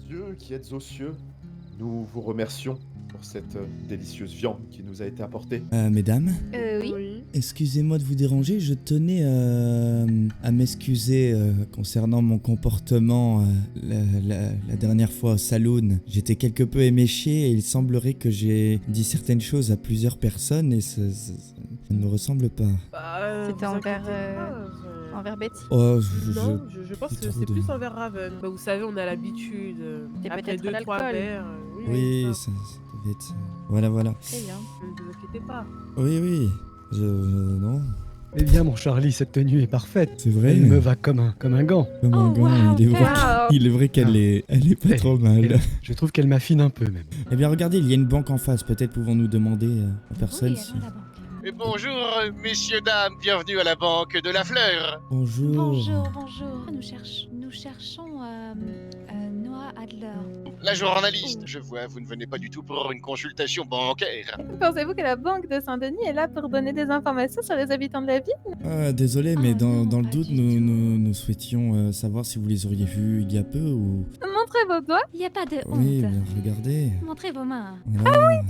Dieu qui êtes aux cieux, nous vous remercions pour cette délicieuse viande qui nous a été apportée. Mesdames, Oui. Oui. excusez-moi de vous déranger, je tenais à m'excuser concernant mon comportement la dernière fois au saloon. J'étais quelque peu éméché et il semblerait que j'ai dit certaines choses à plusieurs personnes et ça ne me ressemble pas. Bah, C'était vous envers, inquiétez pas, Envers Betty. Oh, Non, je pense j'ai que trop c'est de- plus envers Raven. Bah, vous savez, on a l'habitude. Et Après peut-être 2-3 l'alcool. verres. Oui, ça. ça devait être... Voilà. Très bien. Ne vous inquiétez pas. Oui, non, Eh bien, mon Charlie, cette tenue est parfaite. c'est vrai. Elle me va comme un gant. Comme un Oh, gant, wow, il est vrai, wow. il est vrai qu'elle est pas Eh, trop mal. Et je trouve qu'elle m'affine un peu, même. Eh bien, regardez, il y a une banque en face. Peut-être pouvons-nous demander à personne Oui, si... allons à la banque. Et bonjour, messieurs, dames, bienvenue à la Banque de la Fleur. Bonjour. Bonjour. Nous cherchons Noah Adler. La journaliste, je vois, vous ne venez pas du tout pour une consultation bancaire. Pensez-vous que la Banque de Saint-Denis est là pour donner des informations sur les habitants de la ville? Désolé, mais Ah, non, dans le pas doute, du nous souhaitions savoir si vous les auriez vus il y a peu ou... Montrez vos doigts. Il n'y a pas de Oui, honte. bien, regardez. Montrez vos mains. Voilà.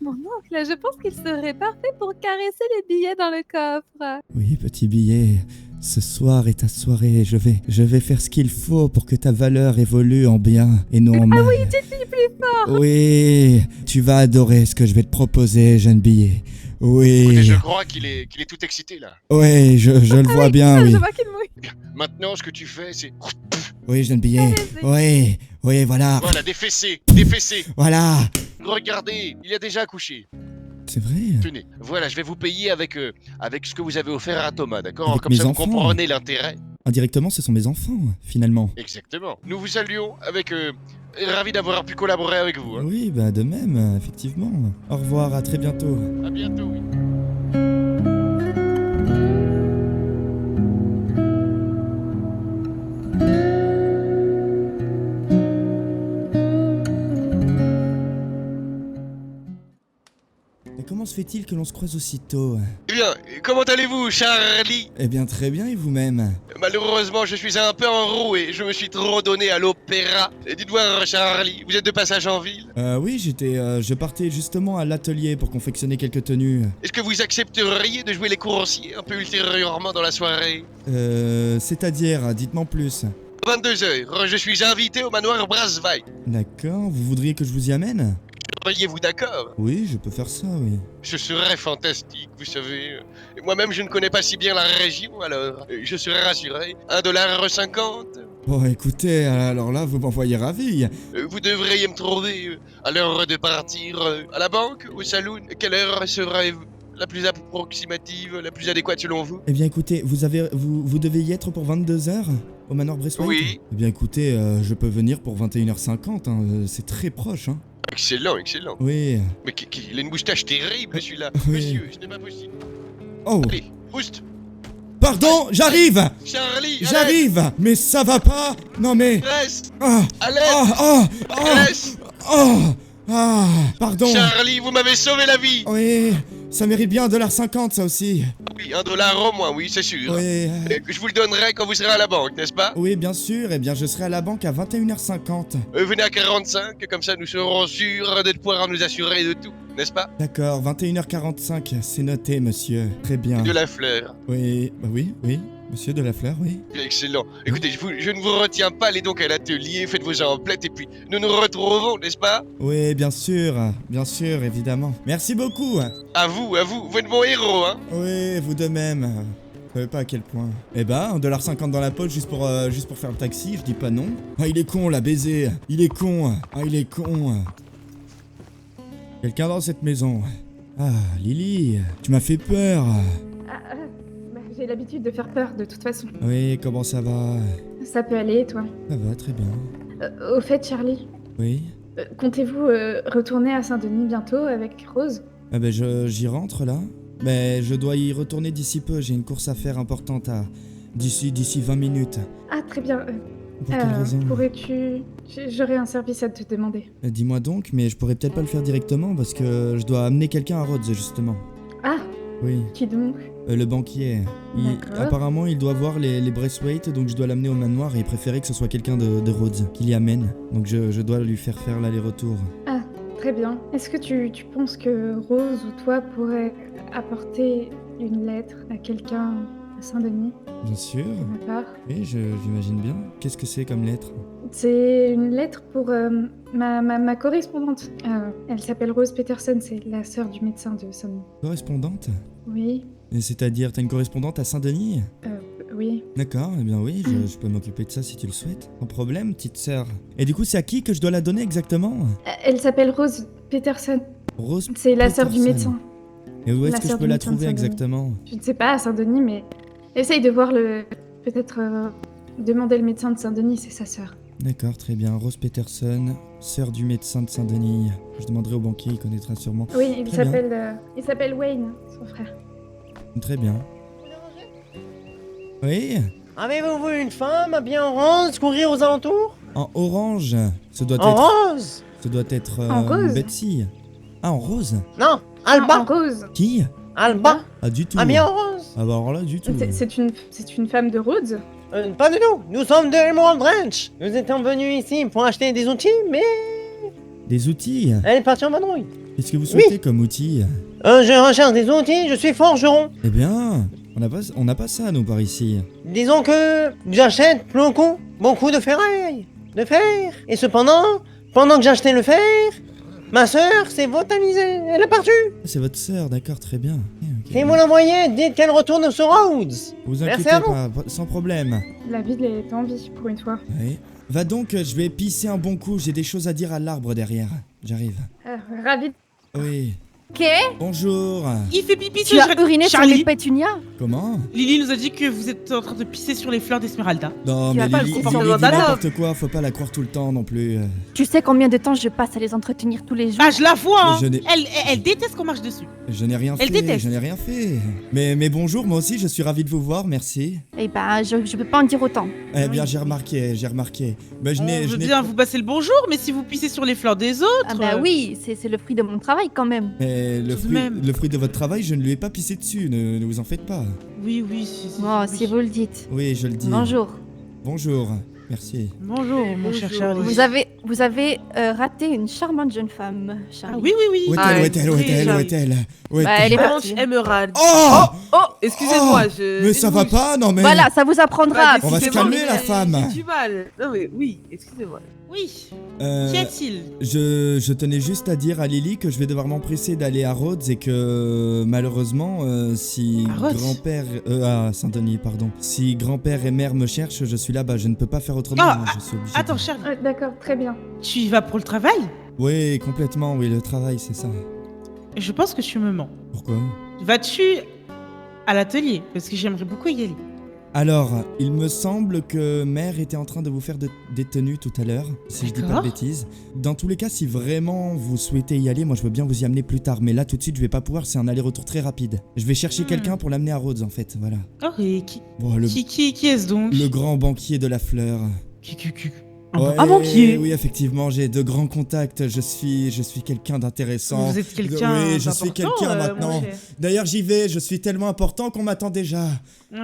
Mon oncle, je pense qu'il serait parfait pour caresser les billets dans le coffre. Oui, petit billet. Ce soir est ta soirée. Je vais faire ce qu'il faut pour que ta valeur évolue en bien et non en mal. Oui, dites-le plus fort. Oui, tu vas adorer ce que je vais te proposer, jeune billet. Écoutez, Oui, je crois qu'il est tout excité là. oui, je le vois bien, oui. Je vois qu'il mouille. Maintenant, ce que tu fais, c'est... Oui, jeune billet. Allez-y. Oui, voilà. Voilà, des fessées. Voilà. Regardez, il a déjà accouché. C'est vrai. Tenez, voilà, je vais vous payer avec ce que vous avez offert à Thomas, d'accord? Avec Comme mes ça, vous enfants. comprenez l'intérêt. Indirectement, ce sont mes enfants, finalement. Exactement. Nous vous saluons avec... ravi d'avoir pu collaborer avec vous. Hein. Oui, bah de même, effectivement. Au revoir, à très bientôt. À bientôt, oui. Et comment se fait-il que l'on se croise aussitôt? Eh bien, comment allez-vous, Charlie? Eh bien, très bien, et vous-même? Malheureusement, je suis un peu enroué. Je me suis trop donné à l'opéra. Et dites voir, Charlie, vous êtes de passage en ville? Oui, je partais justement à l'atelier pour confectionner quelques tenues. Est-ce que vous accepteriez de jouer les couranciers un peu ultérieurement dans la soirée? C'est-à-dire, dites-moi plus. 22h, je suis invité au manoir Brasweiss. D'accord, vous voudriez que je vous y amène? Seriez-vous d'accord? Oui, je peux faire ça, oui. Ce serait fantastique, vous savez. Moi-même, je ne connais pas si bien la région, alors je serais rassuré. 1,50 $. Bon, écoutez, alors là, vous m'envoyez ravi. Vous devriez me trouver à l'heure de partir à la banque, au saloon. Quelle heure serait la plus approximative, la plus adéquate selon vous? Eh bien, écoutez, vous devez y être pour 22h au manoir Bressweiss? Oui. Eh bien, écoutez, je peux venir pour 21h50, hein, c'est très proche, hein. Excellent, excellent. Oui. Mais il a une moustache terrible, celui-là. Oui. Monsieur, ce n'est pas possible. Oh, Allez, pousse. pardon, j'arrive. Charlie, J'arrive. Mais ça va pas? Non mais... Reste. Ah, À l'aide. ah, Reste. pardon. Charlie, vous m'avez sauvé la vie. Oui, ça mérite bien 1,50 $ ça aussi. Oui, 1 dollar au moins, oui, c'est sûr. Oui, Je vous le donnerai quand vous serez à la banque, n'est-ce pas? oui, bien sûr. Eh bien, je serai à la banque à 21h50. Venez à 45, comme ça nous serons sûrs de pouvoir nous assurer de tout, n'est-ce pas? D'accord, 21h45, c'est noté, monsieur. Très bien. De la fleur. Oui, bah oui, monsieur de la Fleur, oui. Excellent. Écoutez, je ne vous retiens pas, allez donc à l'atelier, faites vos emplettes et puis nous nous retrouvons, n'est-ce pas? Oui, bien sûr, évidemment. Merci beaucoup. À vous, vous êtes mon héros, hein? Oui, vous de même. Vous savez pas à quel point. Eh ben, 1,50 $ dans la poche juste pour faire le taxi, je dis pas non. Ah, il est con, là, baiser. Il est con. Ah, il est con. Quelqu'un dans cette maison. Ah, Lily, tu m'as fait peur. J'ai l'habitude de faire peur de toute façon. Oui, comment ça va? Ça peut aller, toi. Ça va, très bien. Au fait, Charlie, Oui. comptez-vous retourner à Saint-Denis bientôt avec Rose? Ah ben, j'y rentre, là. Mais je dois y retourner d'ici peu, j'ai une course à faire importante d'ici 20 minutes. Ah, très bien. Pour quelle raison? Pourrais-tu... J'aurais un service à te demander. Dis-moi donc, mais je pourrais peut-être pas le faire directement parce que je dois amener quelqu'un à Rhodes, justement. Ah, Oui. Qui donc? Le banquier. D'accord. Apparemment, il doit voir les Braithwaite, donc je dois l'amener au manoir et il préférait que ce soit quelqu'un de Rhodes qui l'y amène. Donc je dois lui faire l'aller-retour. Ah, très bien. Est-ce que tu penses que Rose ou toi pourrais apporter une lettre à quelqu'un à Saint-Denis Bien sûr. de ma part? Oui, j'imagine bien. Qu'est-ce que c'est comme lettre? C'est une lettre pour ma correspondante. Elle s'appelle Rose Peterson, c'est la sœur du médecin de Saint-Denis. Correspondante? Oui, Et c'est-à-dire, t'as une correspondante à Saint-Denis? oui. D'accord, eh bien oui, je peux m'occuper de ça si tu le souhaites. Sans problème, petite sœur. Et du coup, c'est à qui que je dois la donner exactement? Elle s'appelle Rose Peterson. Rose C'est la sœur du Peterson. médecin. Et où est-ce La que je sœur peux du la médecin de trouver Saint-Denis. exactement? Je ne sais pas, à Saint-Denis, mais essaye de voir peut-être demander le médecin de Saint-Denis, c'est sa sœur. D'accord, très bien. Rose Peterson, sœur du médecin de Saint-Denis. Je demanderai au banquier, il connaîtra sûrement. Oui, il Très s'appelle Wayne, son frère. Très bien. Oui? Avez-vous vu une femme bien rose courir aux alentours? En orange. Ce doit En être... rose? Ce doit être... En rose? Betsy. Ah, en rose? Non, En Alba. rose. Qui? Alba. Ah, du tout. Ah bien en rose? Ah bah alors là, du tout. C'est une femme de Rhodes. Pas du tout. Nous sommes de Emerald Branch. Nous étions venus ici pour acheter des outils, mais Des outils? elle est partie en vadrouille. Qu'est-ce que vous souhaitez comme outils? Je recherche des outils, je suis forgeron. Eh bien, on n'a pas ça, nous, par ici. Disons que j'achète beaucoup de ferraille, de fer. Et cependant, pendant que j'achetais le fer, ma sœur s'est volatilisée. Elle est partie. C'est votre sœur, d'accord, très bien. Ok. Si vous la voyez, dites qu'elle retourne sur Rhodes. Vous Merci inquiétez à vous. pas, sans problème. La ville est en vie, pour une fois. Oui. Va donc, je vais pisser un bon coup, j'ai des choses à dire à l'arbre derrière. J'arrive. Ravi. Oui. Ok. Bonjour. Il fait pipi Tu sur as uriné sur Charlie. les pétunias? Comment? Lily nous a dit que vous êtes en train de pisser sur les fleurs d'Esmeralda. Non, Tu mais as pas le Lily, comportement dit d'un homme. n'importe quoi, faut pas la croire tout le temps non plus. Tu sais combien de temps je passe à les entretenir tous les jours? Ah, je la vois, hein. Je n'ai- Elle déteste qu'on marche dessus. Je n'ai rien Elle fait, déteste. je n'ai rien fait. Mais bonjour, moi aussi, je suis ravi de vous voir, merci. Eh ben, je peux pas en dire autant. Eh bien, Oui. j'ai remarqué. Mais je On n'ai... veut bien vous passer le bonjour, mais si vous pissez sur les fleurs des autres... Ah bah oui, c'est le fruit de mon travail quand même. Mais Tout de même. le fruit de votre travail, je ne lui ai pas pissé dessus, ne vous en faites pas. Oui, si. Bon, oui. si vous le dites. Oui, je le dis. Bonjour. Bonjour, merci. Bonjour, mon cher Bonjour. Charlie. Vous avez raté une charmante jeune femme, Charlie. Ah oui. Où Ah, est-elle, où est-elle, où est-elle Où est-elle Bah, elle est Branch partie. Emerald. Oh, Oh, excusez-moi, je. mais ça va pas, non mais... Voilà, ça vous apprendra. On va se décidément, calmer, la femme. J'ai du mal. Non mais oui, excusez-moi. Oui. Euh, Qu'y a-t-il? je tenais juste à dire à Lily que je vais devoir m'empresser d'aller à Rhodes et que malheureusement, si À Rhodes grand-père... à Saint-Denis, pardon. Si grand-père et mère me cherchent, je suis là, bah je ne peux pas faire autrement. Ah, je suis obligé Attends, de- Charlie, D'accord, très bien. tu y vas pour le travail? Oui, complètement, oui, le travail, c'est ça. Je pense que tu me mens. Pourquoi? Vas-tu à l'atelier? Parce que j'aimerais beaucoup y aller. Alors, il me semble que mère était en train de vous faire des tenues tout à l'heure, si je dis pas de D'accord. bêtises. Dans tous les cas, si vraiment vous souhaitez y aller, moi je veux bien vous y amener plus tard, mais là tout de suite je vais pas pouvoir, c'est un aller-retour très rapide. Je vais chercher quelqu'un pour l'amener à Rhodes en fait, voilà. Oh, et qui, Bon, le qui est-ce donc? le grand banquier de la fleur. Un banquier. Oui, effectivement, j'ai de grands contacts, je suis quelqu'un d'intéressant. Vous êtes quelqu'un Oui, je suis d'important, quelqu'un mon maintenant. cher. D'ailleurs, j'y vais, je suis tellement important qu'on m'attend déjà.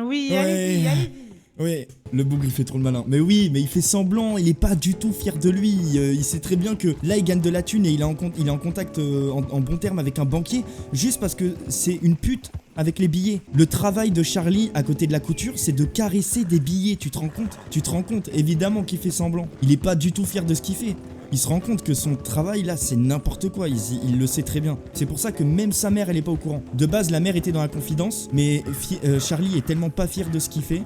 Oui, Ouais. allez-y. Oui, le bougre il fait trop le malin. Mais oui, mais il fait semblant, il est pas du tout fier de lui. Il sait très bien que là il gagne de la thune et il est en contact en bon terme avec un banquier juste parce que c'est une pute avec les billets. Le travail de Charlie à côté de la couture, c'est de caresser des billets, tu te rends compte? Tu te rends compte? Évidemment qu'il fait semblant. Il est pas du tout fier de ce qu'il fait. Il se rend compte que son travail là c'est n'importe quoi, il le sait très bien. C'est pour ça que même sa mère elle est pas au courant. De base la mère était dans la confidence, mais Charlie est tellement pas fier de ce qu'il fait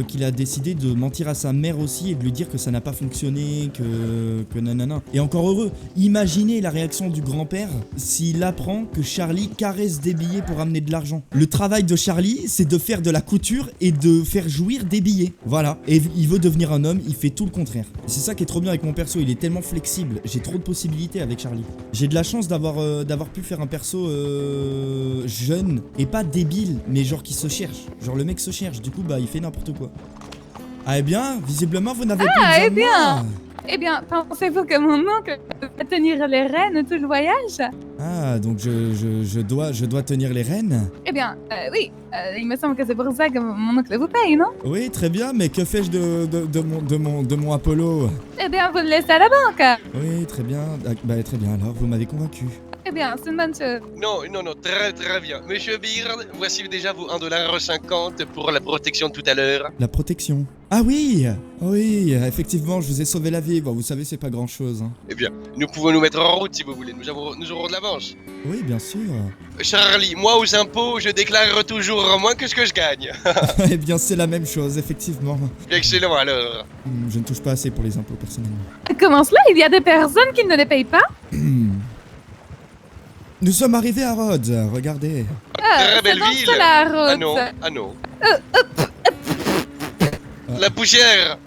qu'il a décidé de mentir à sa mère aussi et de lui dire que ça n'a pas fonctionné, que nanana. Et encore heureux, imaginez la réaction du grand-père s'il apprend que Charlie caresse des billets pour amener de l'argent. Le travail de Charlie c'est de faire de la couture et de faire jouir des billets. Voilà. Et il veut devenir un homme, il fait tout le contraire. C'est ça qui est trop bien avec mon perso, il est tellement flexible, j'ai trop de possibilités avec Charlie. J'ai de la chance d'avoir pu faire un perso jeune et pas débile, mais genre qui se cherche. Genre le mec se cherche, du coup bah il fait n'importe quoi. Ah eh bien, visiblement vous n'avez plus besoin eh de bien. moi. Eh bien, pensez-vous que mon oncle va tenir les rênes tout le voyage? Ah, donc je dois tenir les rênes? Eh bien, oui. Il me semble que c'est pour ça que mon oncle vous paye, non? Oui, très bien, mais que fais-je de mon Apollo? Eh bien, vous le laissez à la banque. Oui, très bien. Ah, bah, très bien, alors, vous m'avez convaincu. Eh bien, c'est une bonne chose. Non, très bien. Monsieur Beard, voici déjà vos 1,50$ pour la protection de tout à l'heure. La protection. Ah oui! Oui, effectivement, je vous ai sauvé la vie. Bon, vous savez, c'est pas grand-chose. Hein. Eh bien, nous pouvons nous mettre en route si vous voulez, nous aurons de l'avance. Oui, bien sûr. Charlie, moi aux impôts, je déclare toujours moins que ce que je gagne. Eh bien, c'est la même chose, effectivement. Excellent alors. Je ne touche pas assez pour les impôts, personnellement. Comment cela? Il y a des personnes qui ne les payent pas? Nous sommes arrivés à Rhodes, regardez. Très belle c'est ville. dans cela, Rhodes. Ah non. La poussière.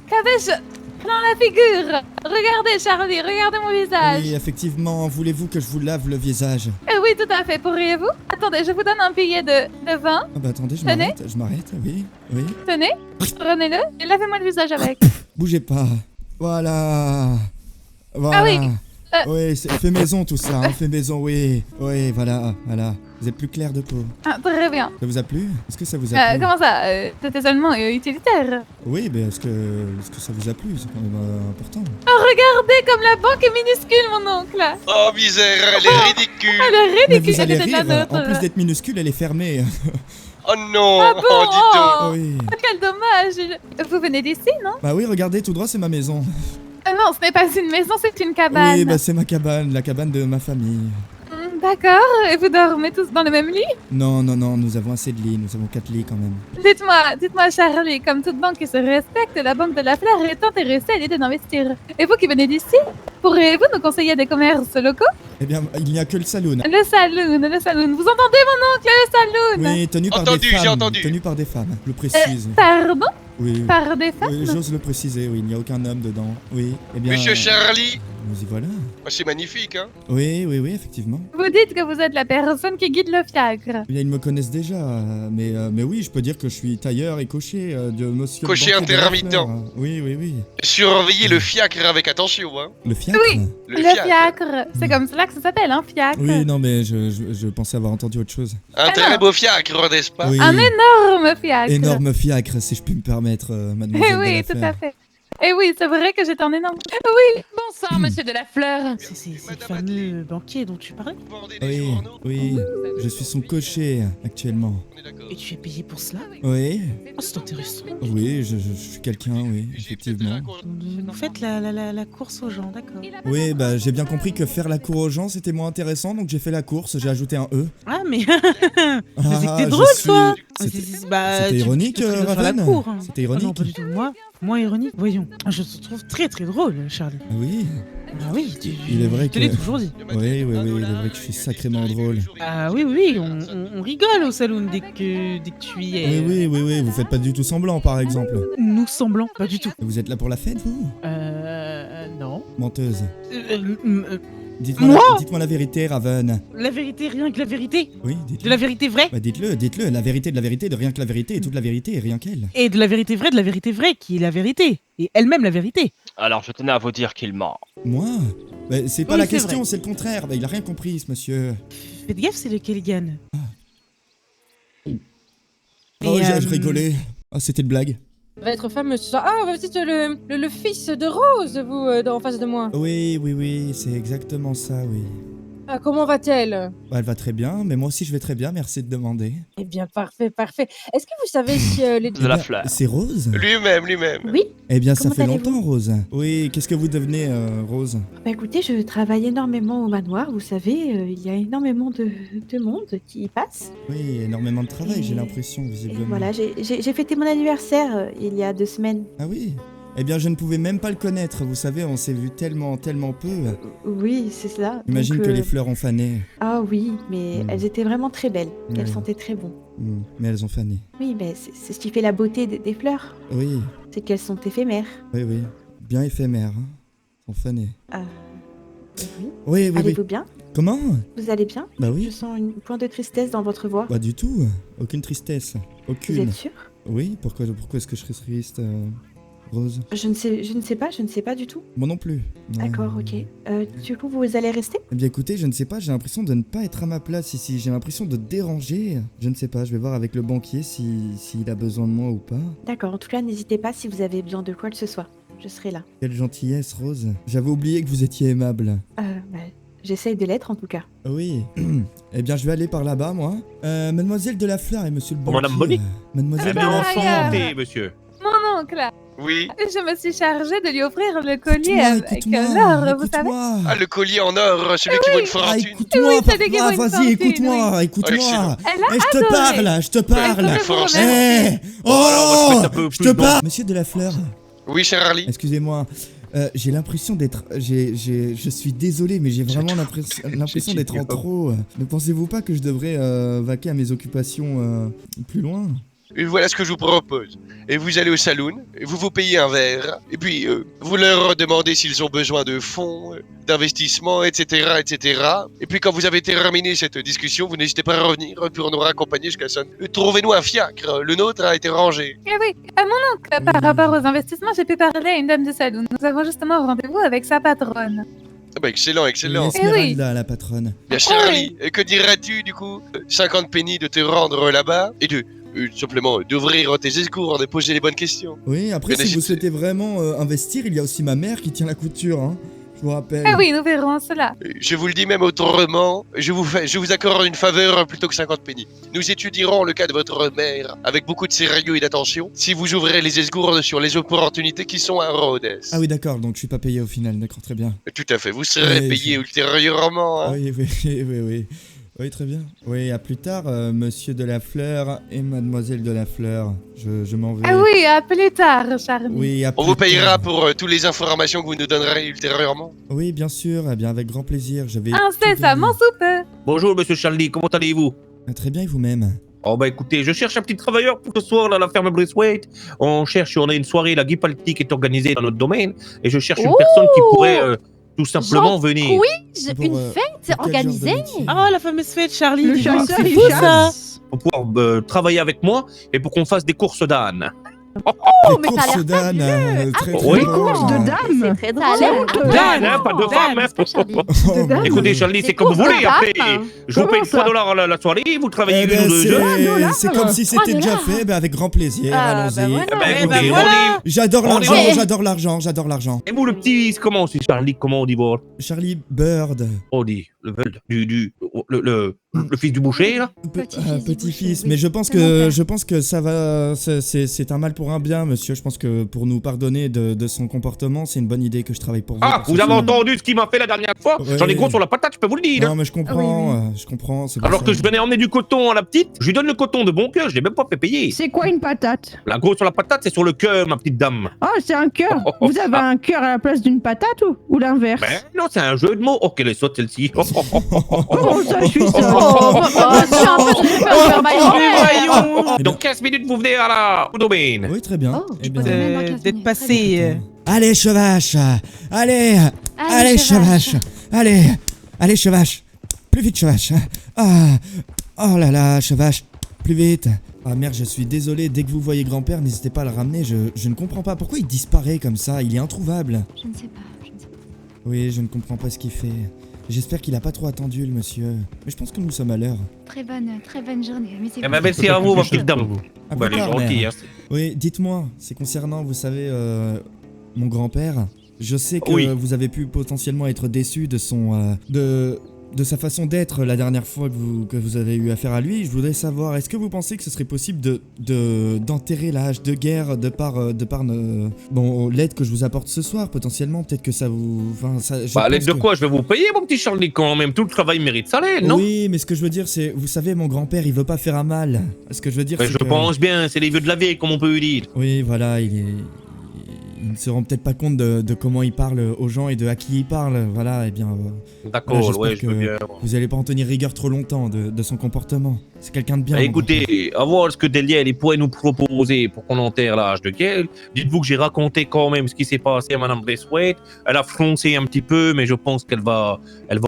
Qu'avais-je dans la figure? Regardez, Charlie, regardez mon visage. Oui, effectivement, voulez-vous que je vous lave le visage? Oui, tout à fait. Pourriez-vous? Attendez, je vous donne un billet de 20. Ah bah attendez, je Tenez. m'arrête, oui. Tenez, prenez-le et lavez-moi le visage avec. Bougez pas. Voilà. Ah oui. Oui, c'est fait maison tout ça, hein, fait maison, oui. Oui, voilà. Vous êtes plus clair de peau. Ah, très bien. Ça vous a plu? Est-ce que ça vous a plu? Comment ça? C'était seulement utilitaire. Oui, mais est-ce que ça vous a plu? C'est quand même important. Oh, regardez comme la banque est minuscule, mon oncle. Oh misère, elle est ridicule. Elle est Mais ridicule, vous elle allez était de la rire, nôtre. en plus d'être minuscule, elle est fermée. Oh non, Ah bon? oh dis donc. Oh, Oui. quel dommage. Vous venez d'ici, non? Bah oui, regardez, tout droit, c'est ma maison. Non, ce n'est pas une maison, c'est une cabane. Oui, bah c'est ma cabane, la cabane de ma famille. D'accord, et vous dormez tous dans le même lit? Non, nous avons assez de lits, nous avons 4 lits quand même. Dites-moi, Charlie, comme toute banque qui se respecte, la banque de la Fleur est intéressée à l'idée d'investir. Et vous qui venez d'ici, pourriez-vous nous conseiller des commerces locaux? Eh bien, il n'y a que le saloon. Le saloon. Vous entendez, mon oncle, le saloon? Oui, tenu par Entendu, des j'ai femmes. entendu. Tenu par des femmes, je le précise. Pardon? Oui. Par des femmes? Oui, j'ose le préciser, oui, il n'y a aucun homme dedans. Oui, eh bien... Monsieur Charlie. Nous y voilà. Oh, c'est magnifique, hein. Oui, effectivement. Vous dites que vous êtes la personne qui guide le fiacre. Eh bien, ils me connaissent déjà, mais oui, je peux dire que je suis tailleur et cocher de monsieur... le Cocher banquier de la intermittent. Fleur. Oui. Surveillez le fiacre avec attention, hein. Le fiacre? Oui. Le fiacre. C'est comme cela que ça s'appelle, un fiacre. Oui, non, mais je pensais avoir entendu autre chose. Un très beau fiacre, n'est-ce pas? Oui. Un énorme fiacre. Énorme fiacre, si je puis me permettre, mademoiselle. Oui, de tout la à Fleur. fait. Et oui, c'est vrai que j'étais un énorme... Oui. Bonsoir, monsieur de la Fleur. C'est le Madame fameux Adley. banquier dont tu parlais. Vous vendez des Oui, journaux? oui, je suis son cocher actuellement. On est d'accord. Et tu es payé pour cela? Oui, Oh, c'est intéressant. oui, je suis quelqu'un, oui, J'ai peut-être de effectivement. la cour- Vous faites la course aux gens, d'accord. Oui, bah j'ai bien compris que faire la cour aux gens c'était moins intéressant, donc j'ai fait la course, j'ai ajouté un E. Ah, mais Ah, c'est que t'es je drôle, suis- toi. C'était Bah, c'était ironique, tu dois faire la Raven? cour, hein. C'était Ah non, ironique? pas du tout. Moi, ironique. Voyons, je te trouve très drôle, Charlie. Ah oui, Ah oui, Il est vrai je te l'ai que- toujours dit. oui, il est vrai que je suis sacrément drôle. Ah oui, on rigole au saloon dès que tu y es. Oui, vous faites pas du tout semblant par exemple. Nous semblons pas du tout. Vous êtes là pour la fête, vous? Non. Menteuse. Moi Dites-moi la vérité, Raven. La vérité, rien que la vérité. Oui, De dites-le. la vérité vraie. Bah dites-le, la vérité de la vérité, de rien que la vérité, et toute la vérité, et rien qu'elle. Et de la vérité vraie, qui est la vérité. Et elle-même la vérité. Alors je tenais à vous dire qu'il ment. Moi? Bah, c'est pas Oui, la c'est question, vrai. c'est le contraire. Bah, il a rien compris, ce monsieur. Faites gaffe, c'est le Kelligan. Oh, Et, je rigolais. Ah, c'était une blague. Votre femme ce soir. Ah, vous êtes le fils de Rose, vous, en face de moi. Oui, c'est exactement ça, oui. Ah, comment va-t-elle? Bah, elle va très bien, mais moi aussi je vais très bien, merci de demander. Eh bien, parfait. Est-ce que vous savez si les... De la fleur. C'est Rose? Lui-même. Oui. Eh bien, ça Comment fait allez-vous longtemps, Rose. Oui, qu'est-ce que vous devenez, Rose? Bah écoutez, je travaille énormément au manoir, vous savez, il y a énormément de monde qui y passe. Oui, énormément de travail, j'ai Et- l'impression, Et visiblement. voilà, j'ai fêté mon anniversaire il y a 2 semaines. Ah oui? Eh bien, je ne pouvais même pas le connaître, vous savez, on s'est vu tellement peu. Oui, c'est cela. Imagine Donc, que les fleurs ont fané. Ah oui, mais Mm. elles étaient vraiment très belles. Ouais. Elles sentaient très bon. Mais elles ont fané. Oui, mais c'est ce qui fait la beauté des fleurs. Oui, C'est qu'elles sont éphémères. oui. Bien éphémères, hein. Elles ont fané. Ah, oui. Oui. Allez-vous bien? Comment? Vous allez bien? Bah Je oui. sens une pointe de tristesse dans votre voix. Bah du tout. Aucune tristesse. Vous Aucune. êtes sûr? Oui, pourquoi est-ce que je serais triste Rose? Je ne sais pas du tout. Moi non plus. D'accord, ok. Du coup, vous allez rester? Eh bien écoutez, je ne sais pas, j'ai l'impression de ne pas être à ma place ici, j'ai l'impression de déranger. Je ne sais pas, je vais voir avec le banquier s'il a besoin de moi ou pas. D'accord, en tout cas, n'hésitez pas si vous avez besoin de quoi que ce soit. Je serai là. Quelle gentillesse, Rose. J'avais oublié que vous étiez aimable. J'essaye de l'être en tout cas. Oui. Eh bien, je vais aller par là-bas, moi. Mademoiselle de la Fleur et monsieur le banquier. Madame Bonny. Mademoiselle de bien, la enchanté, monsieur. Mon oncle, Oui. je me suis chargée de lui offrir le collier avec Écoute-moi, l'or, vous savez. écoute-moi. Ah, le collier en or, celui qui vaut une Ah, fortune. écoute-moi, Oui, celui qui papa, vaut une vas-y, fortune, écoute-moi, écoute-moi. Excellent. Elle a Eh, je te adoré. parle, je te parle. Je vous remercie. Eh on va se mettre un peu je plus te dans- parle. Monsieur de la Fleur, Oui, Charlie. excusez-moi. J'ai l'impression d'être. Je suis désolé, mais j'ai vraiment l'impression d'être en trop. Ne pensez-vous pas que je devrais vaquer à mes occupations plus loin? Et voilà ce que je vous propose. Et vous allez au saloon, et vous payez un verre, et puis vous leur demandez s'ils ont besoin de fonds, d'investissement, etc., etc. Et puis quand vous avez terminé cette discussion, vous n'hésitez pas à revenir pour nous raccompagner jusqu'à Sonne. Trouvez-nous un fiacre, le nôtre a été rangé. Eh oui, mon oncle, par rapport aux investissements, j'ai pu parler à une dame du salon. Nous avons justement rendez-vous avec sa patronne. Ah bah excellent, excellent. Esmeralda, la patronne. Bien Charlie, que diras-tu du coup 50 pennies de te rendre là-bas, et de simplement d'ouvrir tes escours, de poser les bonnes questions. Oui, après, Bien si vous hésité. souhaitez vraiment investir, il y a aussi ma mère qui tient la couture, hein. Je vous rappelle. Ah oui, nous verrons cela. Je vous le dis même autrement, je vous accorde une faveur plutôt que 50 pennies. Nous étudierons le cas de votre mère avec beaucoup de sérieux et d'attention si vous ouvrez les esgourdes sur les opportunités qui sont à Rhodes. Ah oui, d'accord, donc je suis pas payé au final, d'accord, très bien. Tout à fait, vous serez Oui, payé ultérieurement. Hein. Oui, oui. Oui, très bien. Oui, à plus tard, monsieur de la Fleur et mademoiselle de la Fleur. Je m'en vais. Ah oui, à plus tard, Charlie. Oui, à On plus vous payera tard. pour toutes les informations que vous nous donnerez ultérieurement. Oui, bien sûr, eh bien avec grand plaisir. Je vais. Incessamment sous peu. Bonjour, monsieur Charlie, comment allez-vous? Très bien, et vous-même? Oh bah écoutez, je cherche un petit travailleur pour ce soir là, à la ferme Braithwaite. On a une soirée, la Guy Palti qui est organisée dans notre domaine, et je cherche une personne qui pourrait tout simplement venir. Quiz, Pour, une pour fête quel genre de organisée. métier Oh, la fameuse fête, Charlie. Le dis donc, chasseur, c'est il fou, ça. chasse. Pour pouvoir travailler avec moi et pour qu'on fasse des courses d'âne. Oh, mais Des ça a l'air courses d'âne, très oui. drôle. courses de dames. C'est très Ça a l'air drôle. D'âne, hein, pas de Dan, femmes. n'est-ce pas, Charlie? Oh, dames. Écoutez, Charlie, c'est comme vous courses voulez. de Après, dames. je vous paye Comment ça 3 $ la soirée, vous travaillez Eh une ben, ou deux heures. c'est comme si c'était déjà $3. fait, ben avec grand plaisir, Ah, allons-y. bah voilà. Eh ben, Eh écoutez, ben, voilà. J'adore On l'argent, est- j'adore l'argent, j'adore l'argent. Et vous, le petit, comment c'est Charlie, comment on dit voir? Charlie Bird. On dit, le fils du boucher, là? Petit-fils du Petit-fils, boucher, mais oui. je pense que ça va, c'est un mal pour un bien, monsieur. Je pense que pour nous pardonner de son comportement, c'est une bonne idée que je travaille pour vous. Ah, parce vous que avez sinon- entendu ce qu'il m'a fait la dernière fois? Ouais. J'en ai gros sur la patate, je peux vous le dire. Non, mais je comprends, je comprends. c'est pour Alors ça. que je venais emmener du coton à la petite, je lui donne le coton de bon cœur, je l'ai même pas fait payer. C'est quoi une patate? La grosse sur la patate, c'est sur le cœur, ma petite dame. Ah, c'est un cœur. Vous avez un cœur à la place d'une patate ou l'inverse? Ben non, c'est un jeu de mots. Oh, quelle est sotte celle-ci. Comment ça, je suis Oh, seule? je suis un peu Voyons. Dans 15 minutes, vous venez à la au domaine. Oui, très bien. Oh, Eh bien, D'être passé. allez, chevache. Allez, chevache. Allez, chevache. Plus vite, chevache. Ah, oh là là, chevache. Plus vite. Ah merde, je suis désolé. Dès que vous voyez grand-père, n'hésitez pas à le ramener. Je ne comprends pas. Pourquoi il disparaît comme ça? Il est introuvable. Je ne sais pas. Oui, je ne comprends pas ce qu'il fait. J'espère qu'il a pas trop attendu, le monsieur. Mais je pense que nous sommes à l'heure. Très bonne journée. Eh ben, merci à vous, ma petite dame. À Bah, plus elle est tard, gentille, mère. hein. Oui, dites-moi, c'est concernant, vous savez, mon grand-père. Je sais que Oui. vous avez pu potentiellement être déçu de son, de sa façon d'être la dernière fois que vous avez eu affaire à lui. Je voudrais savoir, est-ce que vous pensez que ce serait possible d'enterrer la hache de guerre de par l'aide que je vous apporte ce soir, potentiellement? Peut-être que ça vous... Enfin, ça, je Bah, l'aide pense de que- quoi? Je vais vous payer, mon petit Charlie, quand même. Tout le travail mérite salaire, non? Oui, mais ce que je veux dire, c'est, vous savez, mon grand-père, il veut pas faire un mal. Ce que je veux dire, Mais c'est je que... pense bien, c'est les vieux de la vieille, comme on peut dire. Oui, voilà, ils ne se rendent peut-être pas compte de comment il parle aux gens et de à qui il parle. Voilà, et bien, D'accord, j'espère ouais, je veux que bien. vous allez pas en tenir rigueur trop longtemps de son comportement. C'est quelqu'un de bien. Bah, mon grand-père. écoutez, à voir ce que Delia elle pourrait nous proposer pour qu'on enterre la hache de guerre. Dites-vous que j'ai raconté quand même ce qui s'est passé à Madame Braithwaite. Elle a froncé un petit peu, mais je pense qu'elle va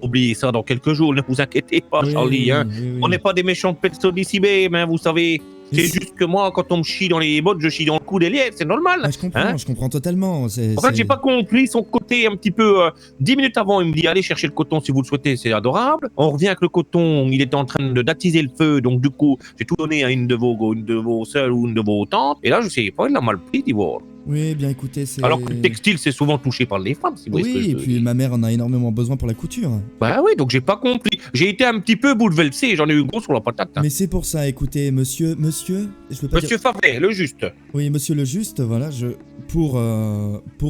oublier ça dans quelques jours. Ne vous inquiétez pas, Oui, Charlie. Hein. oui, oui. On n'est pas des méchants personnes ici même, hein, vous savez. C'est juste que moi, quand on me chie dans les bottes, je chie dans le cou des lièvres, c'est normal. Ah, je comprends totalement. En fait, j'ai pas compris son côté un petit peu. 10 minutes avant, il me dit allez chercher le coton si vous le souhaitez, c'est adorable. On revient avec le coton, il était en train d'attiser le feu, donc du coup, j'ai tout donné à une de vos sœurs ou une de vos tantes. Et là, je sais pas, il a mal pris d'Ivoire. Oui, bien écoutez, c'est... Alors que le textile, c'est souvent touché par les femmes, si vous voyez ce que Oui, je et veux puis dire. ma mère en a énormément besoin pour la couture. Bah oui, donc j'ai pas compris. J'ai été un petit peu bouleversé, j'en ai eu gros sur la patate. Hein. Mais c'est pour ça, écoutez, monsieur, je peux pas Monsieur dire... Favret, le juste. Oui, monsieur le juste, voilà, pour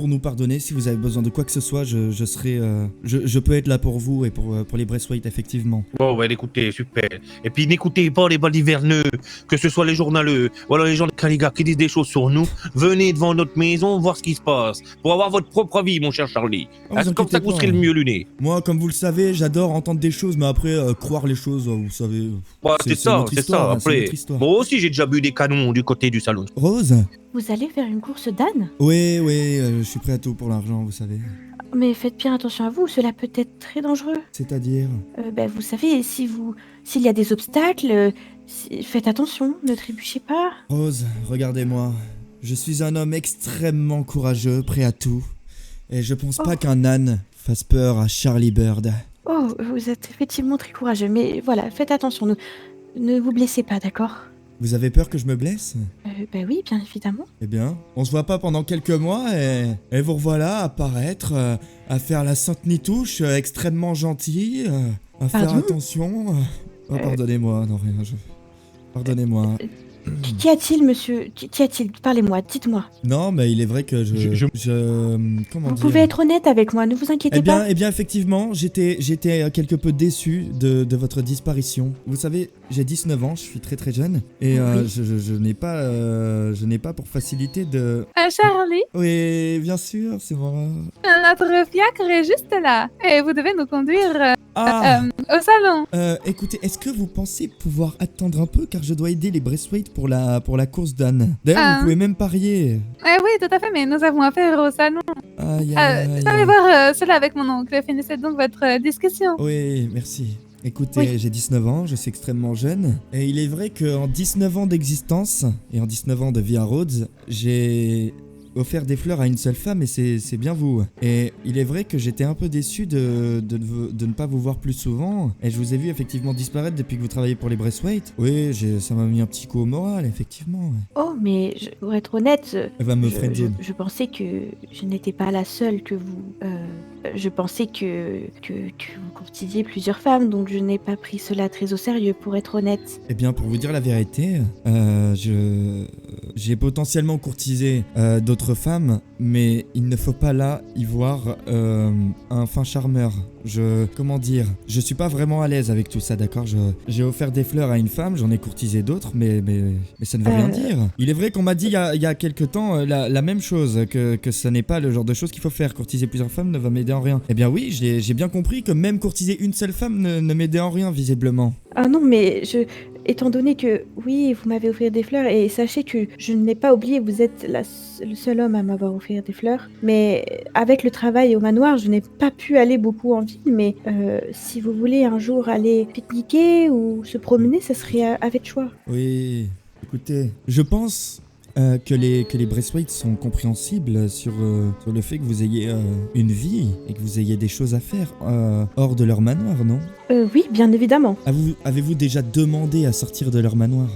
nous pardonner, si vous avez besoin de quoi que ce soit, je serai... je peux être là pour vous et pour les Braithwaite, effectivement. Bon, bah écoutez, super. Et puis n'écoutez pas les baliverneux, que ce soit les journaleux, ou alors les gens de Caliga qui disent des choses sur nous. Venez devant notre maison, voir ce qui se passe, pour avoir votre propre avis, mon cher Charlie. Oh, vous C'est comme ça que vous serez le mieux luné. Moi, comme vous le savez, j'adore entendre des choses, mais après, croire les choses, vous savez... Ouais, c'est ça, notre c'est histoire, ça. hein, c'est Après, notre histoire. moi aussi j'ai déjà bu des canons du côté du salon. Rose? Vous allez faire une course d'âne? Oui, je suis prêt à tout pour l'argent, vous savez. Mais faites bien attention à vous, cela peut être très dangereux. C'est-à-dire? Vous savez, s'il y a des obstacles, faites attention, ne trébuchez pas. Rose, regardez-moi. Je suis un homme extrêmement courageux, prêt à tout. Et je pense pas qu'un âne fasse peur à Charlie Bird. Oh, vous êtes effectivement très courageux, mais voilà, faites attention, ne vous blessez pas, d'accord? Vous avez peur que je me blesse? Oui, bien évidemment. Eh bien, on se voit pas pendant quelques mois et vous revoilà à apparaître, à faire la sainte nitouche, extrêmement gentille, à faire Pardon attention. Oh, pardonnez-moi, non rien, pardonnez-moi. Qu'y a-t-il, monsieur? Qu'y a-t-il? Parlez-moi, dites-moi. Non, mais il est vrai que comment Vous dire? pouvez être honnête avec moi, ne vous inquiétez pas. Eh bien, effectivement, j'étais quelque peu déçu de votre disparition. Vous savez, j'ai 19 ans, je suis très très jeune, et Oui. je n'ai pas pour facilité de... Charlie, Oui, bien sûr, c'est moi. notre fiacre est juste là. Et vous devez nous conduire au salon. Écoutez, est-ce que vous pensez pouvoir attendre un peu, car je dois aider les Braithwaite pour la course d'âne. D'ailleurs, vous pouvez même parier. Oui, tout à fait, mais nous avons affaire au salon. Aïe, Je vais voir cela avec mon oncle. Finissez donc votre discussion. Oui, merci. Écoutez, j'ai 19 ans, je suis extrêmement jeune. Et il est vrai qu'en 19 ans d'existence, et en 19 ans de vie à Rhodes, j'ai offert des fleurs à une seule femme et c'est bien vous. Et il est vrai que j'étais un peu déçu de ne pas vous voir plus souvent. Et je vous ai vu effectivement disparaître depuis que vous travaillez pour les Braithwaite. Oui, ça m'a mis un petit coup au moral, effectivement. Oh, mais pour être honnête, Elle va me friendzone. je pensais que je n'étais pas la seule que vous... je pensais que vous courtisiez plusieurs femmes, donc je n'ai pas pris cela très au sérieux, pour être honnête. Eh bien, pour vous dire la vérité, j'ai potentiellement courtisé d'autres femmes, mais il ne faut pas là y voir un fin charmeur. Comment dire, je suis pas vraiment à l'aise avec tout ça, d'accord? J'ai offert des fleurs à une femme, j'en ai courtisé d'autres, mais ça ne veut rien dire. Il est vrai qu'on m'a dit il y a quelque temps la même chose, que ça n'est pas le genre de choses qu'il faut faire. Courtiser plusieurs femmes ne va m'aider en rien. Eh bien oui, j'ai bien compris que même courtiser une seule femme ne m'aidait en rien, visiblement. Ah non, mais étant donné que, oui, vous m'avez offert des fleurs, et sachez que je ne l'ai pas oublié, vous êtes le seul homme à m'avoir offert des fleurs, mais avec le travail au manoir, je n'ai pas pu aller beaucoup en ville, mais si vous voulez un jour aller pique-niquer ou se promener, ça serait avec choix. Oui, écoutez, je pense que les Braithwaite sont compréhensibles sur le fait que vous ayez une vie et que vous ayez des choses à faire hors de leur manoir, non? Oui, bien évidemment. Avez-vous déjà demandé à sortir de leur manoir?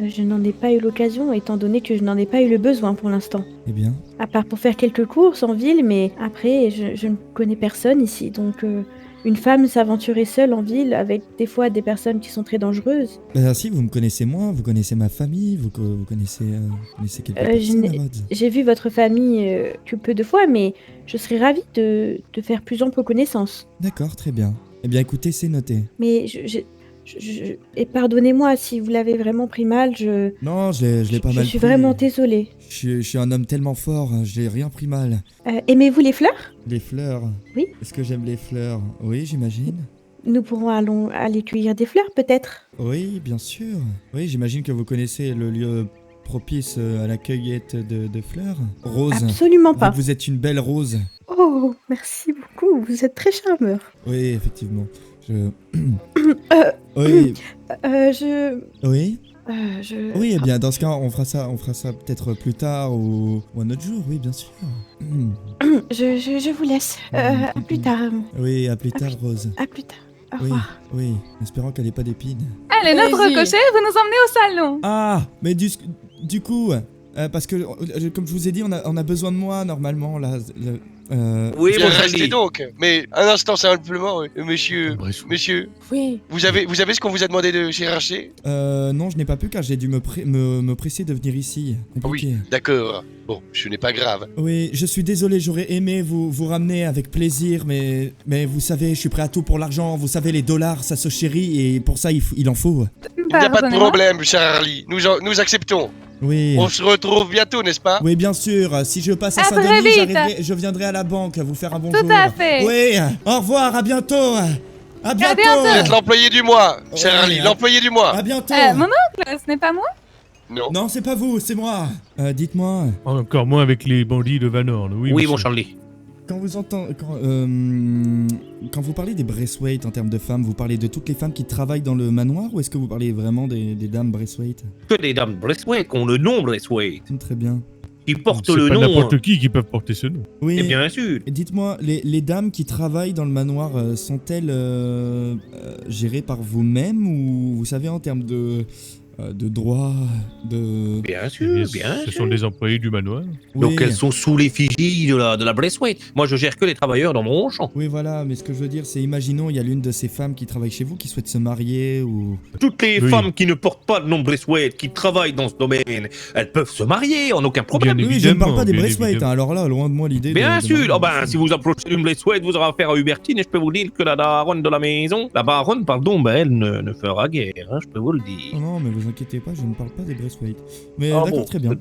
Je n'en ai pas eu l'occasion, étant donné que je n'en ai pas eu le besoin pour l'instant. Eh bien? À part pour faire quelques courses en ville, mais après, je ne connais personne ici, donc une femme s'aventurer seule en ville avec des fois des personnes qui sont très dangereuses. Si, vous me connaissez moi, vous connaissez ma famille, vous connaissez quelques personnes à Rhodes. J'ai vu votre famille que peu de fois, mais je serais ravie de faire plus ample connaissance. D'accord, très bien. Eh bien écoutez, c'est noté. Mais et pardonnez-moi si vous l'avez vraiment pris mal, Non, je l'ai pas mal pris. Je suis vraiment désolée. Je suis un homme tellement fort, j'ai rien pris mal. Aimez-vous les fleurs? Les fleurs? Oui. Est-ce que j'aime les fleurs? Oui, j'imagine. Nous pourrons aller cueillir des fleurs, peut-être? Oui, bien sûr. Oui, j'imagine que vous connaissez le lieu propice à la cueillette de fleurs. Rose. Absolument pas. Vous êtes une belle rose. Oh, merci beaucoup, vous êtes très charmeur. Oui, effectivement. Oui. Oui. Oui, eh bien, dans ce cas, on fera ça peut-être plus tard ou un autre jour, oui, bien sûr. Je vous laisse. À plus tard. Oui, à plus tard, Rose. À plus tard. Au Oui, revoir. oui, espérant qu'elle ait pas d'épines. Allez, notre Allez-y. cocher, vous nous emmenez au salon. Ah, mais du coup, parce que, comme je vous ai dit, on a besoin de moi, normalement, là. Oui, Bien mon restez Charlie. donc. Mais un instant simplement, monsieur, Oui. vous avez ce qu'on vous a demandé de chercher? Non, je n'ai pas pu car j'ai dû me presser de venir ici. Compliqué. Oui, d'accord. Bon, ce n'est pas grave. Oui, je suis désolé, j'aurais aimé vous ramener avec plaisir, mais vous savez, je suis prêt à tout pour l'argent. Vous savez, les dollars, ça se chérit et pour ça, il en faut. Il n'y a pas de Pardonnez-moi. problème, Charlie. Nous acceptons. Oui. On se retrouve bientôt, n'est-ce pas? Oui, bien sûr. Si je passe à À très Saint-Denis, vite. je viendrai à la banque vous faire un bonjour. Tout à fait. Oui, au revoir, à bientôt. À bientôt. bientôt. Vous êtes l'employé du mois, Charlie, Ouais, l'employé du mois. À bientôt. Mon oncle, ce n'est pas moi? Non. Non, c'est pas vous, c'est moi. Dites-moi, Encore moins avec les bandits de Van Horn. Oui, Oui, monsieur. mon Charlie. quand vous parlez des Braithwaite en termes de femmes, vous parlez de toutes les femmes qui travaillent dans le manoir ou est-ce que vous parlez vraiment des dames Braithwaite? Que des dames Braithwaite qui ont le nom Braithwaite. Très bien. Qui portent C'est le pas nom. n'importe qui peuvent porter ce nom. Oui. Et bien sûr. Et dites-moi, les dames qui travaillent dans le manoir sont-elles gérées par vous-même ou vous savez en termes de droit, de... Bien sûr, bien Ce sûr. sont des employés du manoir. Donc Oui. elles sont sous l'effigie de la Braithwaite. Moi, je gère que les travailleurs dans mon champ. Oui, voilà, mais ce que je veux dire, c'est imaginons, il y a l'une de ces femmes qui travaille chez vous qui souhaite se marier ou... Toutes les Oui. femmes qui ne portent pas de nom Braithwaite, qui travaillent dans ce domaine, elles peuvent se marier, en aucun problème. Bien Oui, je ne parle évidemment, pas des bien Braithwaite, évidemment. hein, alors là, loin de moi l'idée Bien de sûr, marier. oh ben, si vous approchez d'une Braithwaite, vous aurez affaire à Hubertine, et je peux vous dire que la baronne de la maison, elle ne fera guère, hein, je peux vous le Oh dire. non, mais vous inquiétez pas, je ne parle pas des Braithwaite. Mais Ah d'accord, bon, très bien.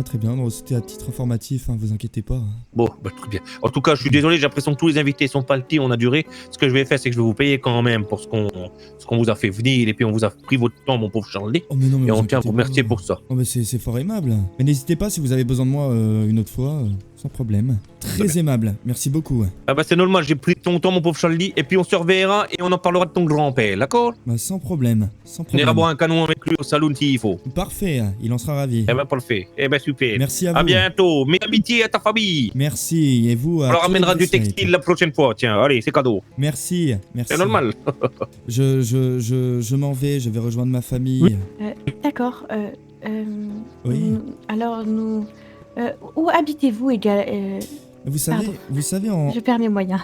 Très bien. Non, c'était à titre informatif, hein, vous inquiétez pas. Bon, bah, très bien. En tout cas, je suis désolé, j'ai l'impression que tous les invités sont partis, on a duré. Ce que je vais faire, c'est que je vais vous payer quand même pour ce qu'on vous a fait venir, et puis on vous a pris votre temps, mon pauvre Charlie. Oh mais non, mais Et vous on tient à inquiétez vous remercier pas. pour ça. Oh mais c'est fort aimable. Mais n'hésitez pas si vous avez besoin de moi une autre fois, sans problème. Très aimable, merci beaucoup. Ah bah c'est normal, j'ai pris ton temps, mon pauvre Charlie, et puis on se reverra et on en parlera de ton grand-père, d'accord? Bah, sans problème, sans On problème. ira boire un canon avec lui au salon s'il faut. Parfait, il en sera ravi. Eh ben parfait, eh ben super. Merci à vous. À bientôt, mes amitiés à ta famille. Merci, et vous... On à leur tous les ramènera du Braithwaite. textile la prochaine fois, tiens, allez, c'est cadeau. Merci. C'est normal. Je m'en vais, je vais rejoindre ma famille. D'accord. Oui. Alors, nous... où habitez-vous également Vous savez, Pardon. Je perds mes moyens.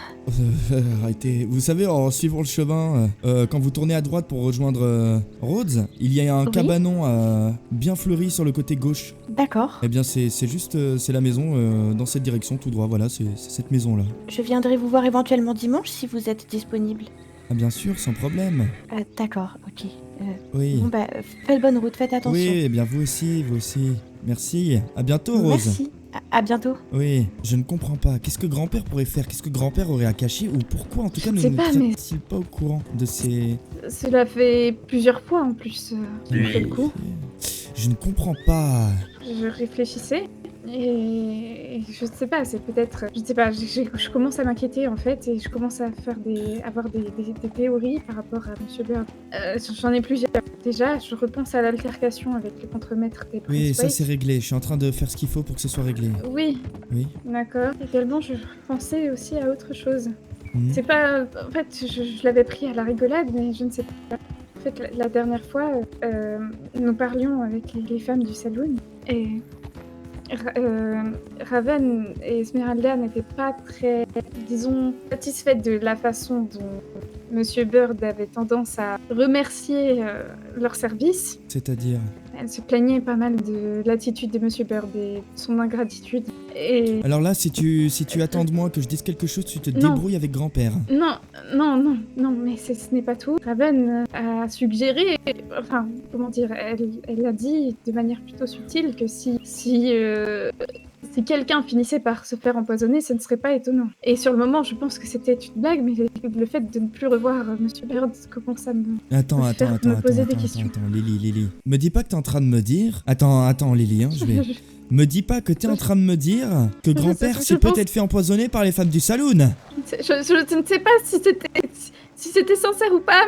Arrêtez. Vous savez, en suivant le chemin, quand vous tournez à droite pour rejoindre Rhodes, il y a un Oui. cabanon bien fleuri sur le côté gauche. D'accord. Eh bien, c'est juste, c'est la maison dans cette direction, tout droit. Voilà, c'est cette maison-là. Je viendrai vous voir éventuellement dimanche si vous êtes disponible. Ah, bien sûr, sans problème. D'accord, ok. Oui. Bon bah, faites bonne route, faites attention. Oui, eh bien, vous aussi, vous aussi. Merci. À bientôt, Rose. Merci. À bientôt. Oui, je ne comprends pas. Qu'est-ce que grand-père pourrait faire? Qu'est-ce que grand-père aurait à cacher? Ou pourquoi, en tout cas, ne sais nous pas, mais- traite-t-il pas au courant de ces... Cela fait plusieurs fois en plus. Oui. Fait le coup. Je ne comprends pas. Je réfléchissais et je sais pas, c'est peut-être, je sais pas, je commence à m'inquiéter en fait et je commence à avoir des théories par rapport à Monsieur Bird. J'en ai plusieurs. Déjà, je repense à l'altercation avec le contremaître des Oui, ça Braithwaite. c'est réglé. Je suis en train de faire ce qu'il faut pour que ce soit réglé. Oui, Oui. d'accord. Également, je pensais aussi à autre chose. Mhm. C'est pas, en fait, je l'avais pris à la rigolade, mais je ne sais pas. En fait, la dernière fois, nous parlions avec les femmes du saloon et Raven et Esmeralda n'étaient pas très, disons, satisfaites de la façon dont Monsieur Bird avait tendance à remercier leur service. C'est-à-dire... Elle se plaignait pas mal de l'attitude de Monsieur Bird et de son ingratitude. Et Alors là, si tu attends de moi que je dise quelque chose, tu te Non. débrouilles avec grand-père. non, mais ce n'est pas tout. Raven a suggéré, enfin, comment dire, elle a dit de manière plutôt subtile que si quelqu'un finissait par se faire empoisonner, ce ne serait pas étonnant. Et sur le moment, je pense que c'était une blague, mais le fait de ne plus revoir Monsieur Bird commence à me Attends, poser des questions. Lily. Me dis pas que t'es en train de me dire... Attends, Lily, hein, je vais... Me dis pas que t'es en train de me dire que grand-père je s'est pense- peut-être fait empoisonner par les femmes du saloon. Je ne sais pas si c'était sincère ou pas.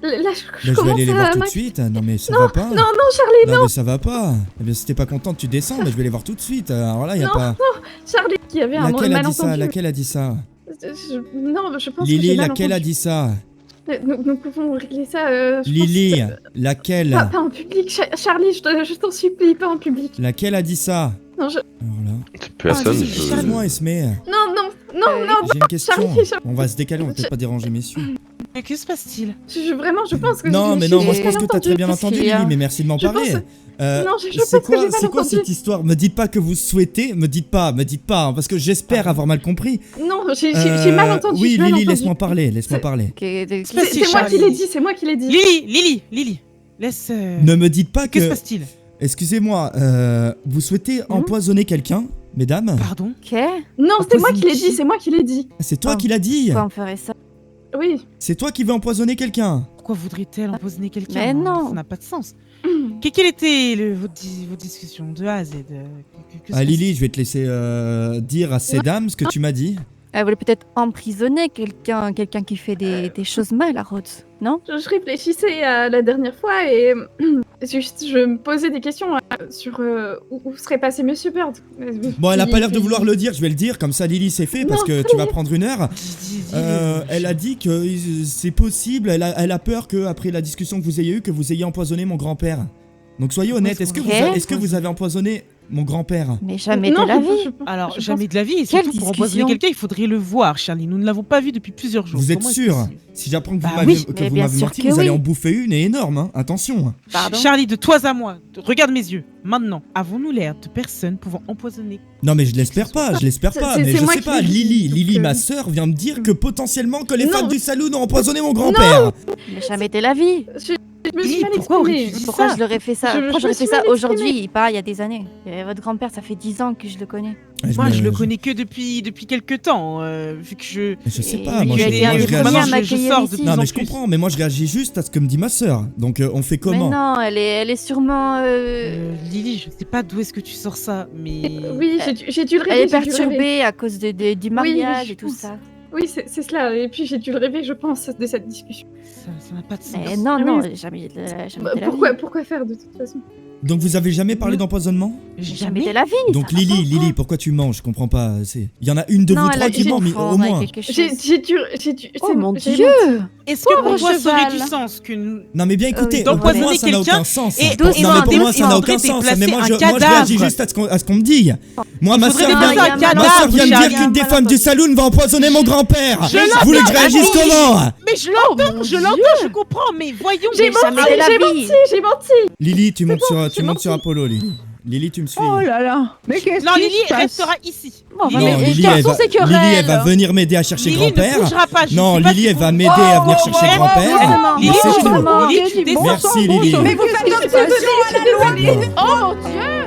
Là, je Mais je vais commence aller les à voir tout de m'inquiéter. suite. Non, mais ça Non, va pas. non, Charlie, Non, non. mais ça va pas. Eh bien, si t'es pas contente, tu descends, mais je vais les voir tout de suite. Alors là, y a Non, pas. non, Charlie, il y avait un Laquelle a dit ça? malentendu. Laquelle a dit ça? Non, je pense que Lily, j'ai mal laquelle a entendu. dit ça? Nous pouvons régler ça. je Lily, pense que- laquelle? Pas en public, Charlie, je t'en supplie, pas en public. Laquelle a dit ça? Non, je... Alors là. Personne. Excuse-moi, Esmé. Non, non, J'ai une question. Charlie, On va se décaler, on va peut-être pas déranger messieurs. Mais que se passe-t-il? Vraiment, je pense que Non, mais non, moi je pense que t'as très bien Qu'est-ce entendu, qu'il y a Lily, mais merci de m'en Je parler. pense- Non, je pense c'est que j'ai mal c'est quoi entendu. cette histoire? Me dites pas que vous souhaitez, me dites pas, hein, parce que j'espère avoir mal compris. Non, j'ai mal entendu. Oui, j'ai mal Lily, entendu. laisse-moi parler, laisse-moi parler. C'est moi qui l'ai dit, c'est moi qui l'ai dit. Lily, laisse... Ne me dites pas que... Que se passe-t-il? Excusez-moi, vous souhaitez empoisonner quelqu'un, mesdames? Pardon? Non, c'est moi qui l'ai dit, c'est moi qui l'ai dit. C'est toi qui l'as dit? Pourquoi on ferait ça? Oui. C'est toi qui veux empoisonner quelqu'un? Pourquoi voudrait-elle empoisonner quelqu'un? Mais non. Ça n'a pas de sens. Quelle était vos discussions de A à Z? Que se Ah Lily, je vais te laisser dire à ces dames ce que tu m'as dit. Elle voulait peut-être emprisonner quelqu'un qui fait des choses mal à Rhodes, non? Je réfléchissais à la dernière fois et juste je me posais des questions sur où serait passé Monsieur Bird. Bon, elle a pas l'air de vouloir le dire, je vais le dire, comme ça Lily c'est fait, parce Non, que tu vas prendre une heure. Elle a dit que c'est possible, elle a peur que après la discussion que vous ayez eue, que vous ayez empoisonné mon grand-père. Donc soyez honnête, est-ce que vous avez empoisonné mon grand-père? Mais jamais de la vie. Alors, jamais de la vie, et Quelle surtout pour empoisonner discussion? quelqu'un, il faudrait le voir, Charlie. Nous ne l'avons pas vu depuis plusieurs jours. Vous êtes Comment est-ce sûr? possible? Si j'apprends que vous Bah m'avez oui, mais bien sûr menti, que vous allez oui. en bouffer une et énorme, hein. Attention. Charlie, de toi à moi, regarde mes yeux. Maintenant, avons-nous l'air de personnes pouvant empoisonner? Non mais je l'espère pas, mais c'est je moi sais qui pas, l'ai dit, Lily, donc, ma sœur vient me dire que potentiellement que les Non. femmes du saloon ont empoisonné mon grand-père. Mais jamais de la vie. Je me suis mal pourquoi exprimée. aurais-tu dit Pourquoi ça? je l'aurais fait ça? Je Pourquoi me j'aurais suis fait ça mal exprimée. aujourd'hui, pas il y a des années? Votre grand-père, ça fait 10 ans que je le connais. Moi, je le connais que depuis quelques temps, vu que je... Je sais Et pas, il moi a je été un des réagis. premiers à je m'accueillir sors ici. de Non plus mais en je plus. comprends, mais moi je réagis juste à ce que me dit ma sœur. Donc on fait comment? Mais non, elle est sûrement... Lily, je sais pas d'où est-ce que tu sors ça, mais... Oui, j'ai dû le rêver. Elle est j'ai dû le rêver. perturbée à cause du mariage je et tout pense. ça. Oui, c'est cela. Et puis j'ai dû le rêver, je pense, de cette discussion. Ça n'a pas de sens. Mais non, Ah non, oui. jamais de Bah, la vie. pourquoi faire de toute façon? Donc vous avez jamais parlé d'empoisonnement? Jamais de la vie. Donc ça va pas. Lily, pourquoi tu mens? Je comprends pas. Il y en a une de Non, vous elle trois a qui dû ment, mais confondre au avec moins. quelque chose. J'ai dû. Oh mon j'ai Dieu! menti. Est-ce que pour Pauvre toi, ça aurait cheval. du sens que nous... Non mais bien écoutez, pour d'empoisonner moi ça n'a quelqu'un aucun sens. et Non doucement, mais pour moi ça il n'a faudrait aucun sens. déplacer Mais moi un je réagis cadavre. juste à ce qu'on me dit. Moi ma faudrait sœur déplacer un vient de cadavre, me dire Charlie. qu'une des femmes du saloon va empoisonner mon grand-père. Je Vous voulez que je réagisse comment? Mais je l'entends, je comprends, mais voyons... J'ai mais menti, jamais de la vie. j'ai menti. Lily, tu montes sur Apollo, Lily. Lily, tu me suis. Oh là là. Mais qu'est-ce Non, qui Lily se passe? restera ici. Bon, Lily, mais Non, les Lily, garçons, c'est que Lily, elle va venir m'aider à chercher Lily ne grand-père. bougera pas, je Non, sais pas Lily, si elle vous- va m'aider à venir chercher grand-père. Lily, Mais c'est tu tout. Lily, tu descends. Merci, Lily. Mais vous faites attention à la loi. Oh mon Dieu!